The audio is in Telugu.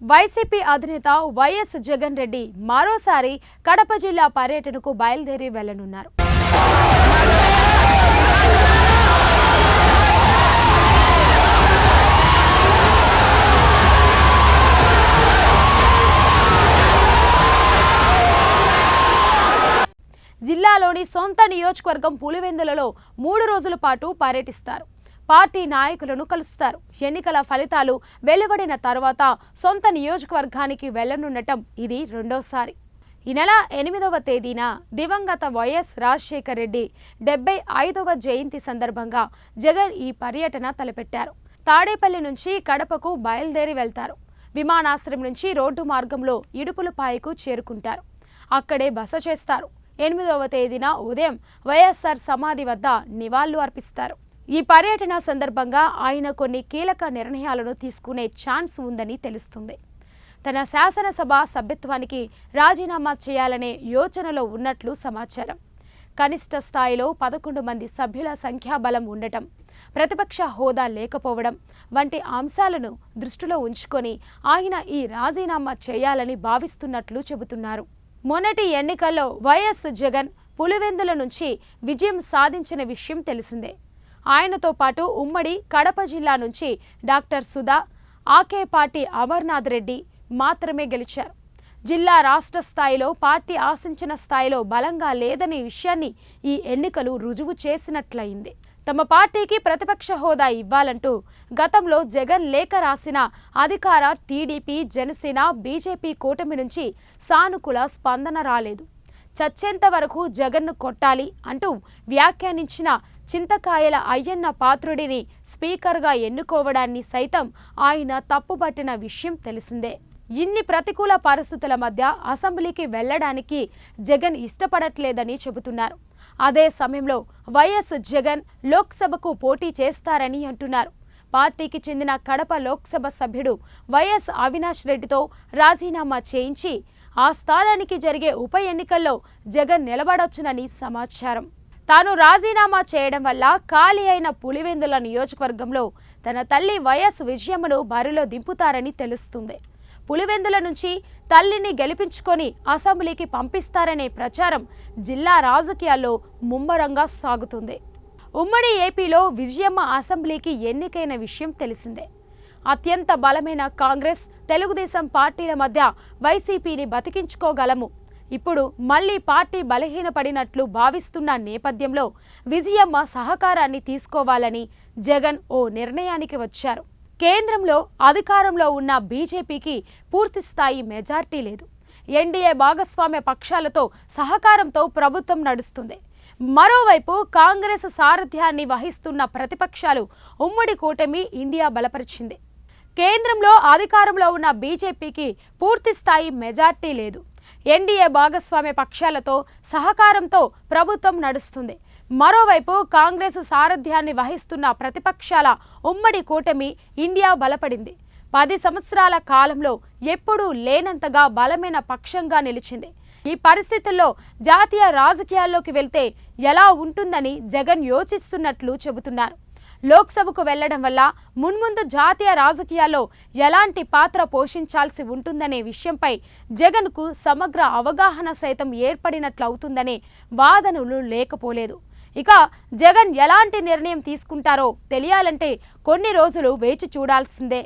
వైసీపీ అధినేత వైఎస్ జగన్ రెడ్డి మరోసారి కడప జిల్లా పర్యటనకు బయలుదేరి వెళ్లనున్నారు. జిల్లాలోని సొంత నియోజకవర్గం పులివెందులలో 3 రోజుల పాటు పర్యటిస్తారు. పార్టీ నాయకులను కలుస్తారు. ఎన్నికల ఫలితాలు వెలువడిన తర్వాత సొంత నియోజకవర్గానికి వెళ్లనుండటం ఇది రెండోసారి. ఈ నెల 8వ తేదీన దివంగత వైఎస్ రాజశేఖర్ రెడ్డి 75వ జయంతి సందర్భంగా జగన్ ఈ పర్యటన తలపెట్టారు. తాడేపల్లి నుంచి కడపకు బయలుదేరి వెళ్తారు. విమానాశ్రయం నుంచి రోడ్డు మార్గంలో ఇడుపులపాయకు చేరుకుంటారు. అక్కడే బస చేస్తారు. 8వ తేదీన ఉదయం వైఎస్ఆర్ సమాధి వద్ద నివాళులు అర్పిస్తారు. ఈ పర్యటన సందర్భంగా ఆయన కొన్ని కీలక నిర్ణయాలను తీసుకునే ఛాన్స్ ఉందని తెలుస్తుంది. తన శాసనసభ సభ్యత్వానికి రాజీనామా చేయాలనే యోచనలో ఉన్నట్లు సమాచారం. కనిష్ట స్థాయిలో 11 మంది సభ్యుల సంఖ్యాబలం ఉండటం, ప్రతిపక్ష హోదా లేకపోవడం వంటి అంశాలను దృష్టిలో ఉంచుకొని ఆయన ఈ రాజీనామా చేయాలని భావిస్తున్నట్లు చెబుతున్నారు. మొన్నటి ఎన్నికల్లో వైఎస్ జగన్ పులివెందుల నుంచి విజయం సాధించిన విషయం తెలిసిందే. ఆయనతో పాటు ఉమ్మడి కడప జిల్లా నుంచి డాక్టర్ సుధా, ఆకేపాటి అమర్నాథ్ రెడ్డి మాత్రమే గెలిచారు. జిల్లా రాష్ట్ర స్థాయిలో పార్టీ ఆశించిన స్థాయిలో బలంగా లేదనే విషయాన్ని ఈ ఎన్నికలు రుజువు చేసినట్లయింది. తమ పార్టీకి ప్రతిపక్ష హోదా ఇవ్వాలంటూ గతంలో జగన్ లేఖ రాసిన అధికార టీడీపీ, జనసేన, బీజేపీ కూటమి నుంచి సానుకూల స్పందన రాలేదు. చచ్చేంత వరకు జగన్ను కొట్టాలి అంటూ వ్యాఖ్యానించిన చింతకాయల అయ్యన్న పాత్రుడిని స్పీకర్గా ఎన్నుకోవడాన్ని సైతం ఆయన తప్పుపట్టిన విషయం తెలిసిందే. ఇన్ని ప్రతికూల పరిస్థితుల మధ్య అసెంబ్లీకి వెళ్లడానికి జగన్ ఇష్టపడట్లేదని చెబుతున్నారు. అదే సమయంలో వైఎస్ జగన్ లోక్సభకు పోటీ చేస్తారని అంటున్నారు. పార్టీకి చెందిన కడప లోక్సభ సభ్యుడు వైఎస్ అవినాష్ రెడ్డితో రాజీనామా చేయించి ఆ స్థానానికి జరిగే ఉప ఎన్నికల్లో జగన్ నిలబడొచ్చునని సమాచారం. తాను రాజీనామా చేయడం వల్ల ఖాళీ అయిన పులివెందుల నియోజకవర్గంలో తన తల్లి వైఎస్ విజయమ్మను బరిలో దింపుతారని తెలుస్తుంది. పులివెందుల నుంచి తల్లిని గెలిపించుకొని అసెంబ్లీకి పంపిస్తారనే ప్రచారం జిల్లా రాజకీయాల్లో ముమ్మరంగా సాగుతుంది. ఉమ్మడి ఏపీలో విజయమ్మ అసెంబ్లీకి ఎన్నికైన విషయం తెలిసిందే. అత్యంత బలమైన కాంగ్రెస్, తెలుగుదేశం పార్టీల మధ్య వైసీపీని బతికించుకోగలము. ఇప్పుడు మళ్లీ పార్టీ బలహీనపడినట్లు భావిస్తున్న నేపథ్యంలో విజయమ్మ సహకారాన్ని తీసుకోవాలని జగన్ ఓ నిర్ణయానికి వచ్చారు. కేంద్రంలో అధికారంలో ఉన్న బీజేపీకి పూర్తిస్థాయి మెజార్టీ లేదు. ఎన్డీఏ భాగస్వామ్య పక్షాలతో సహకారంతో ప్రభుత్వం నడుస్తుంది. మరోవైపు కాంగ్రెస్ సారథ్యాన్ని వహిస్తున్న ప్రతిపక్షాలు ఉమ్మడి కూటమి ఇండియా బలపరిచింది. కేంద్రంలో అధికారంలో ఉన్న బీజేపీకి పూర్తిస్థాయి మెజార్టీ లేదు. ఎన్డీఏ భాగస్వామ్య పక్షాలతో సహకారంతో ప్రభుత్వం నడుస్తుంది. మరోవైపు కాంగ్రెస్ సారథ్యాన్ని వహిస్తున్న ప్రతిపక్షాల ఉమ్మడి కూటమి ఇండియా బలపడింది. 10 సంవత్సరాల కాలంలో ఎప్పుడూ లేనంతగా బలమైన పక్షంగా నిలిచింది. ఈ పరిస్థితుల్లో జాతీయ రాజకీయాల్లోకి వెళ్తే ఎలా ఉంటుందని జగన్ యోచిస్తున్నట్లు చెబుతున్నారు. లోక్సభకు వెళ్లడం వల్ల మున్ముందు జాతీయ రాజకీయాల్లో ఎలాంటి పాత్ర పోషించాల్సి ఉంటుందనే విషయంపై జగన్కు సమగ్ర అవగాహన సైతం ఏర్పడినట్లవుతుందనే వాదనలు లేకపోలేదు. ఇక జగన్ ఎలాంటి నిర్ణయం తీసుకుంటారో తెలియాలంటే కొన్ని రోజులు వేచి చూడాల్సిందే.